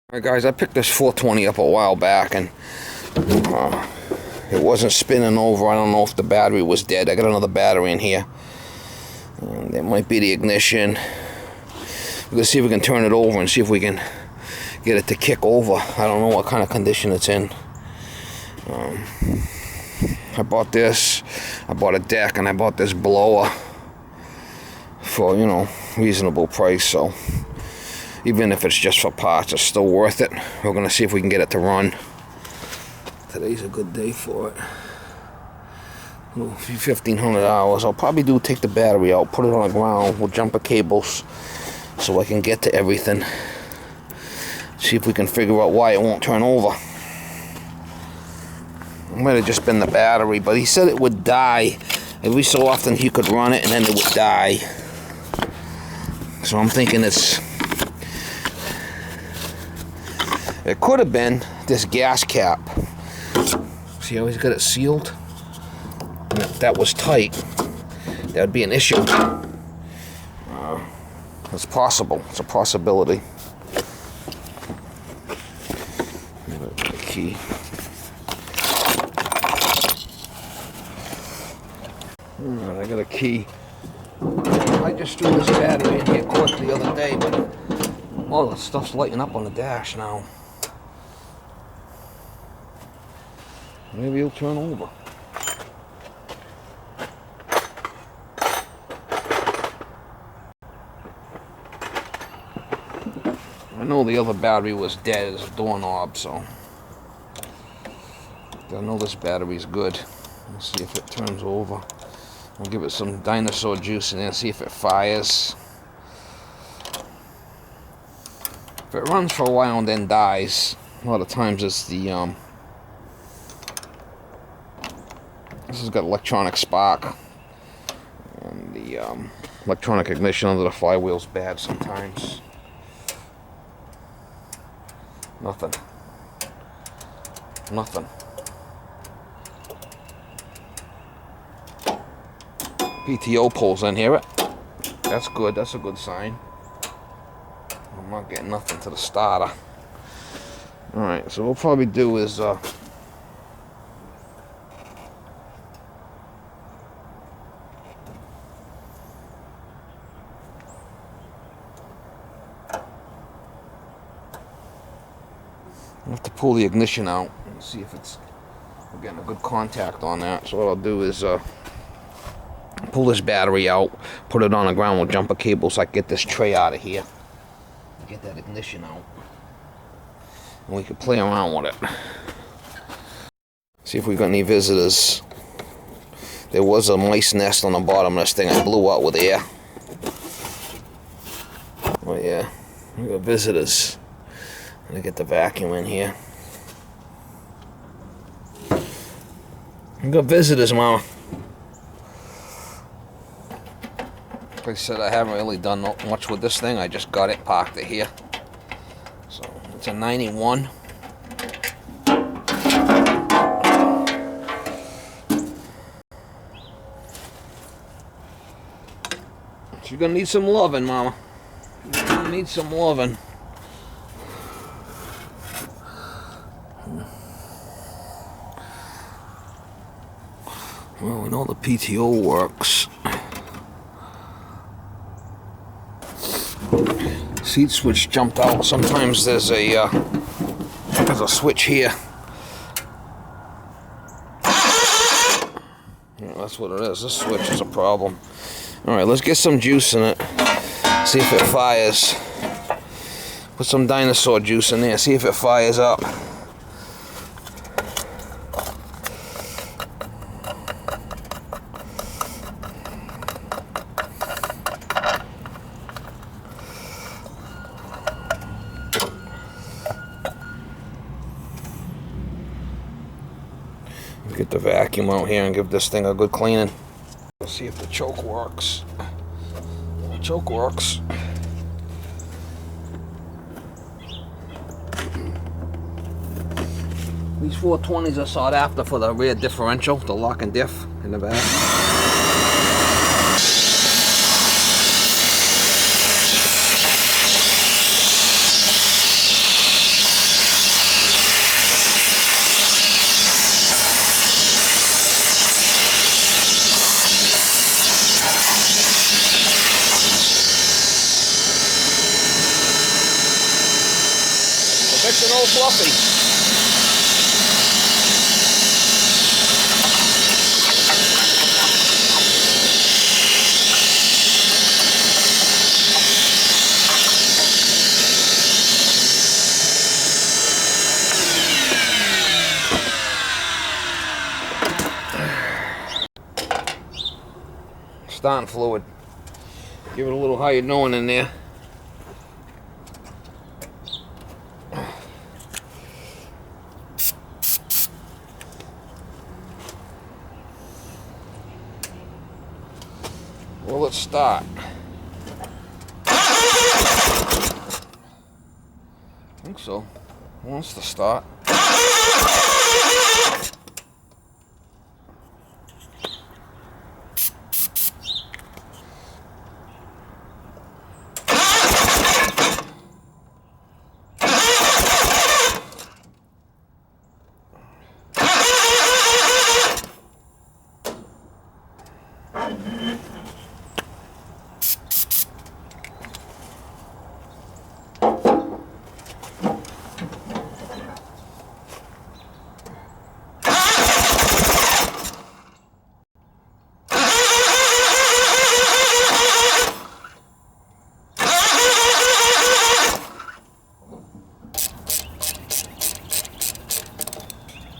Alright guys, I picked this 420 up a while back and it wasn't spinning over. I don't know if the battery was dead. I got another battery in here. And it might be the ignition. We're going to see if we can turn it over and see if we can get it to kick over. I don't know what kind of condition it's in. I bought this. I bought a deck and I bought this blower for, reasonable price. So even if it's just for parts, it's still worth it. We're going to see if we can get it to run. Today's a good day for it. A few 1,500 hours. I'll probably take the battery out, put it on the ground with jumper cables so I can get to everything. See if we can figure out why it won't turn over. It might have just been the battery, but he said it would die. Every so often he could run it and then it would die. So I'm thinking it could have been this gas cap. See how he's got it sealed? And if that was tight, that would be an issue. It's possible. It's a possibility. The key. Alright, I got a key. I just threw this battery in here quick the other day, but all the stuff's lighting up on the dash now. Maybe it'll turn over. I know the other battery was dead as a doorknob, so I know this battery's good. Let's see if it turns over. We'll give it some dinosaur juice in there and see if it fires. If it runs for a while and then dies, a lot of times it's the this has got electronic spark, and the electronic ignition under the flywheel's bad sometimes. Nothing. PTO pulls in here. That's good. That's a good sign. I'm not getting nothing to the starter. Alright, so what we'll probably do is I have to pull the ignition out and see if we're getting a good contact on that. So what I'll do is pull this battery out, put it on the ground with jumper cables so I can get this tray out of here. Get that ignition out. And we can play around with it. See if we got any visitors. There was a mice nest on the bottom of this thing I blew out with air. Oh yeah, we got visitors. I'm gonna get the vacuum in here. We got visitors, Mama. Like I said, I haven't really done much with this thing. I just got it, parked it here. So it's a 91. You're gonna need some loving, Mama. You're gonna need some loving. Well, we know the PTO works. Seat switch jumped out. Sometimes there's a switch here. Yeah, that's what it is. This switch is a problem. Alright, let's get some juice in it. See if it fires. Put some dinosaur juice in there. See if it fires up. Get the vacuum out here and give this thing a good cleaning. Let's see if the choke works. The choke works. These 420s are sought after for the rear differential, the lock and diff in the back. nice and old fluffy. Starting fluid. Give it a little how you doing in there. Well, let's start. I think so. Wants to start.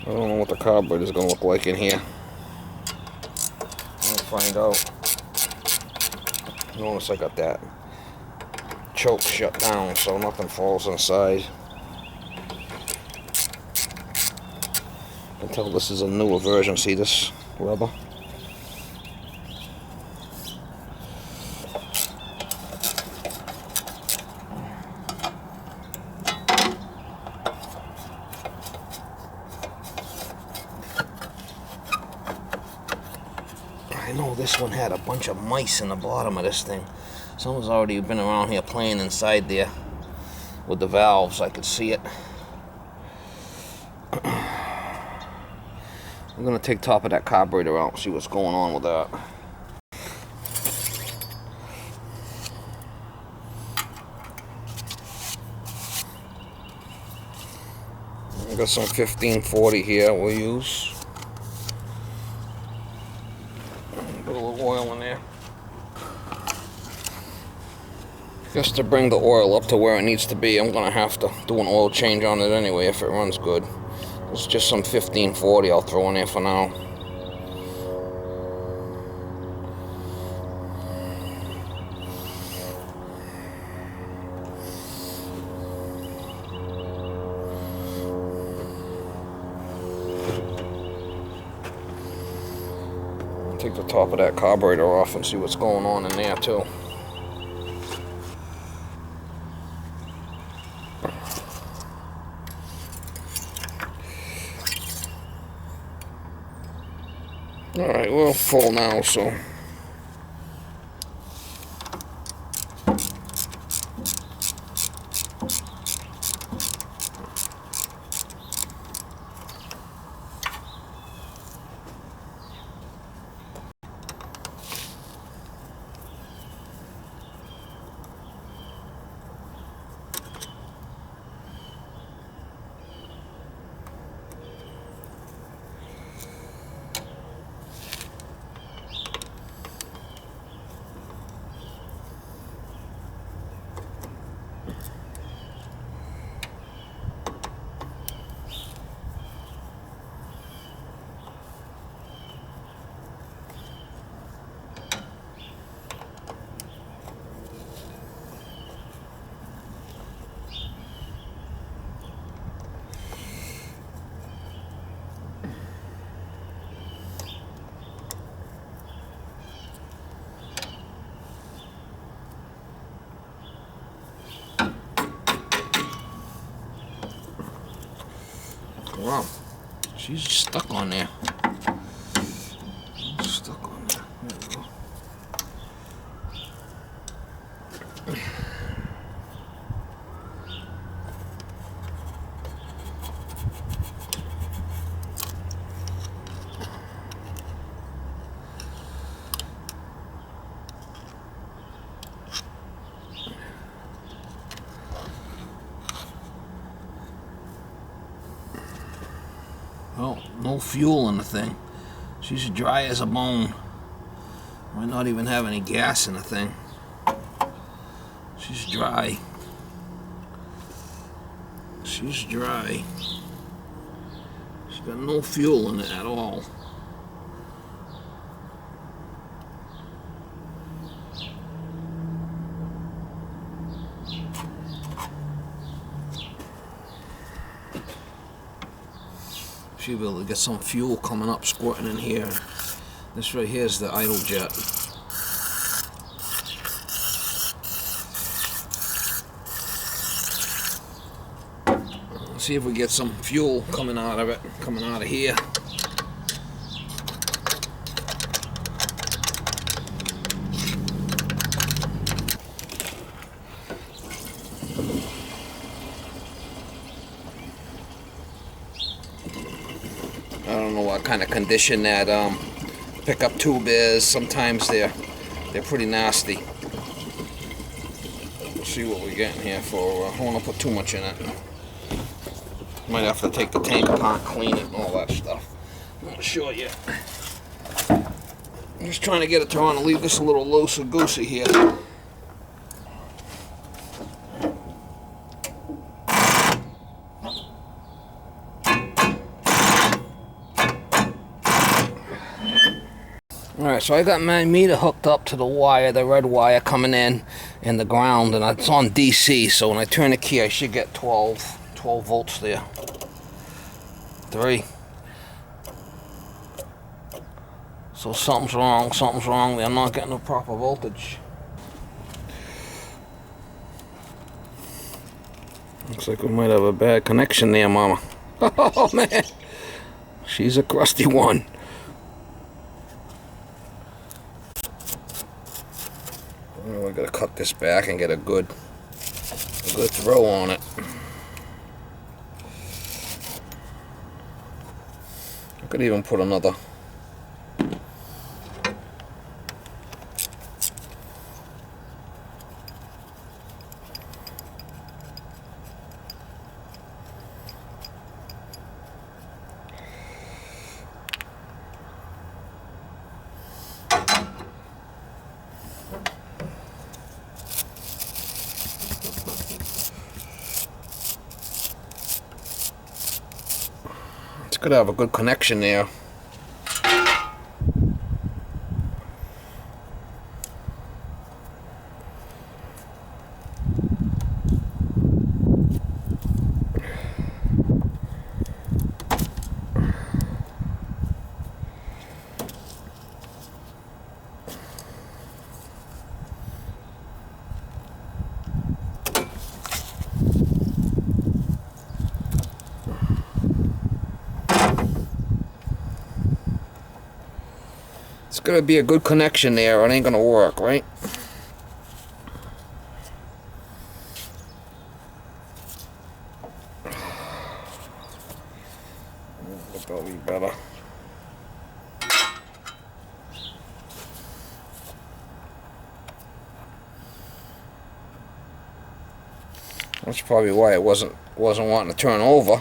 I don't know what the carburetor is going to look like in here. We'll find out. Notice I got that choke shut down so nothing falls inside. I can tell this is a newer version. See this rubber? I know this one had a bunch of mice in the bottom of this thing. Someone's already been around here playing inside there with the valves. I could see it. I'm gonna take top of that carburetor out and see what's going on with that. I got some 1540 here we'll use. Put a little oil in there. Just to bring the oil up to where it needs to be, I'm gonna have to do an oil change on it anyway if it runs good. It's just some 1540 I'll throw in there for now. Take the top of that carburetor off and see what's going on in there too. Alright, we're full now, so wow, she's stuck on there. Stuck on there. There we go. No fuel in the thing. She's dry as a bone. Might not even have any gas in the thing. She's dry. She's dry. She's got no fuel in it at all. Should be able to get some fuel coming up, squirting in here. This right here is the idle jet. Let's see if we get some fuel coming out of it, coming out of here. I don't know what kind of condition that pickup tube is. Sometimes they're pretty nasty. We'll see what we get in here for. I don't want to put too much in it. Might have to take the tank apart, clean it, and all that stuff. I'm not sure yet. I'm just trying to get it to run and leave this a little loosey-goosey here. Alright, so I got my meter hooked up to the wire, the red wire coming in the ground, and it's on DC, so when I turn the key I should get 12 volts there. 3. So something's wrong, I'm not getting the proper voltage. Looks like we might have a bad connection there, Mama. Oh man, she's a crusty one. We gotta cut this back and get a good throw on it. I could even put another. Could have a good connection there. It's gonna be a good connection there, or it ain't gonna work, right? That'll be better. That's probably why it wasn't wanting to turn over.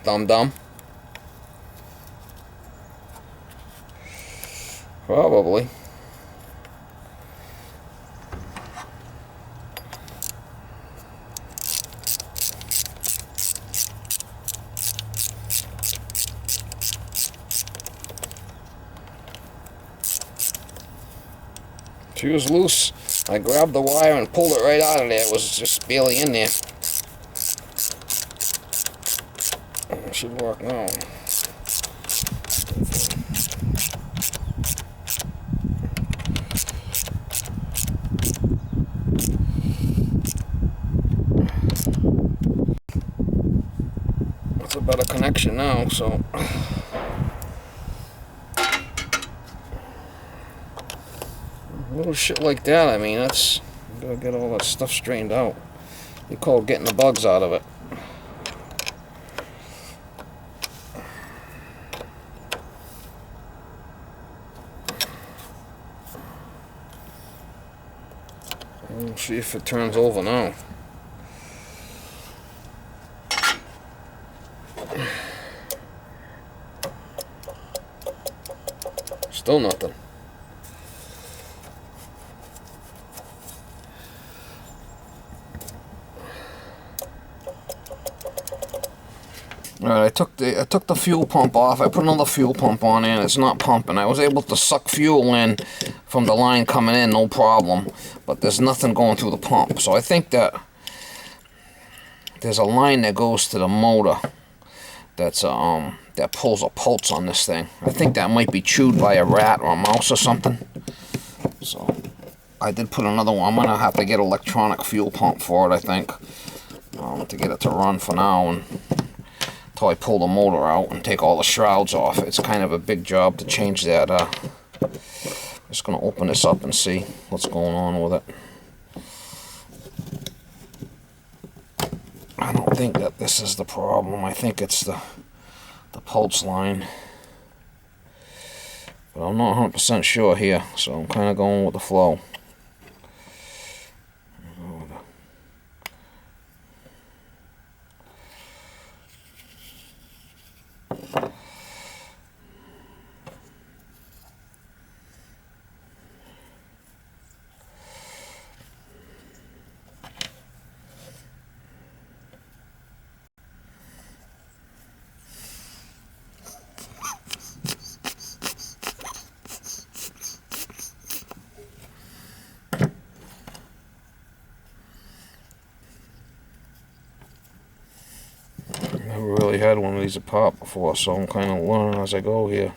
Dum-dum. Probably. She was loose. I grabbed the wire and pulled it right out of there. It was just barely in there. It should work now. That's a better connection now, so. Little shit like that, I mean, that's, you gotta get all that stuff straightened out. You call getting the bugs out of it. We'll see if it turns over now. Still nothing. Alright, I took the fuel pump off. I put another fuel pump on in. It's not pumping. I was able to suck fuel in from the line coming in, no problem. But there's nothing going through the pump. So I think that there's a line that goes to the motor that's that pulls a pulse on this thing. I think that might be chewed by a rat or a mouse or something. So I did put another one. I'm gonna have to get an electronic fuel pump for it, I think, to get it to run for now, and until I pull the motor out and take all the shrouds off. It's kind of a big job to change that. Just gonna open this up and see what's going on with it. I don't think that this is the problem. I think it's the pulse line, but I'm not 100% sure here, so I'm kind of going with the flow. Never really had one of these apart before, so I'm kind of learning as I go here.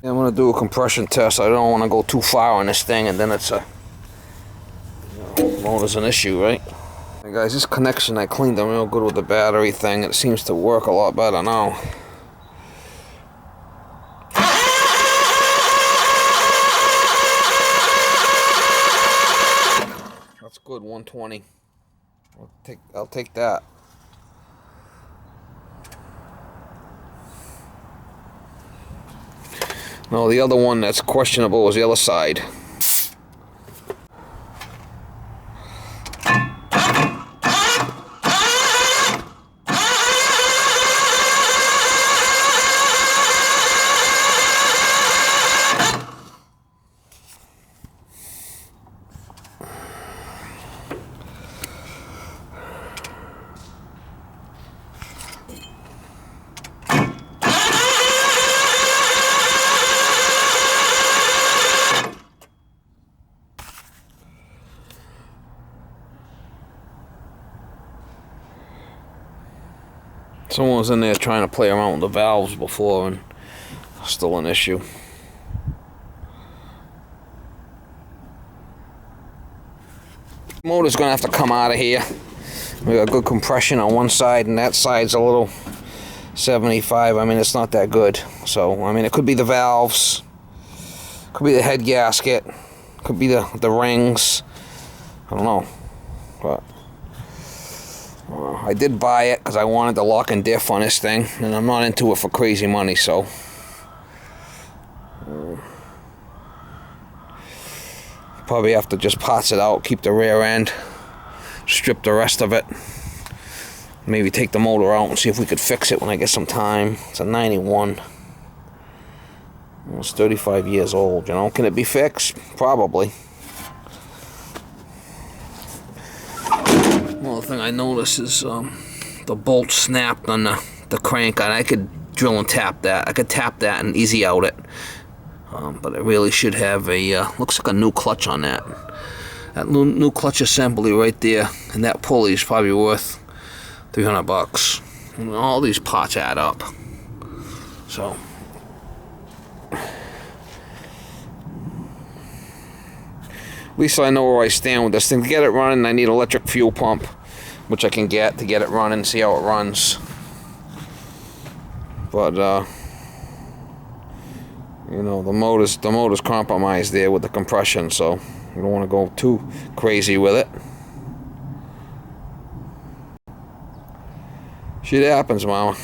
I'm going to do a compression test. I don't want to go too far on this thing, and then it's motor's an issue, right? Hey guys, this connection I cleaned them real good with the battery thing. It seems to work a lot better now. That's good, 120. I'll take that. No, the other one that's questionable was the other side. Someone was in there trying to play around with the valves before, and still an issue. Motor's gonna have to come out of here. We got good compression on one side, and that side's a little 75. I mean, it's not that good. So, I mean, it could be the valves, could be the head gasket, could be the rings. I don't know, but I did buy it because I wanted the lock and diff on this thing, and I'm not into it for crazy money. So. Probably have to just parts it out, keep the rear end, strip the rest of it, maybe take the motor out and see if we could fix it when I get some time. It's a 91. It's 35 years old, you know. Can it be fixed? Probably. Another thing I noticed is the bolt snapped on the crank, and I could drill and tap that. I could tap that and easy out it. But it really should have a, looks like a new clutch on that. That new clutch assembly right there, and that pulley is probably worth $300. And all these parts add up. So, at least I know where I stand with this thing. To get it running, I need an electric fuel pump, which I can get to get it running, see how it runs. But, you know, the motor's compromised there with the compression, so you don't want to go too crazy with it. Shit happens, mama.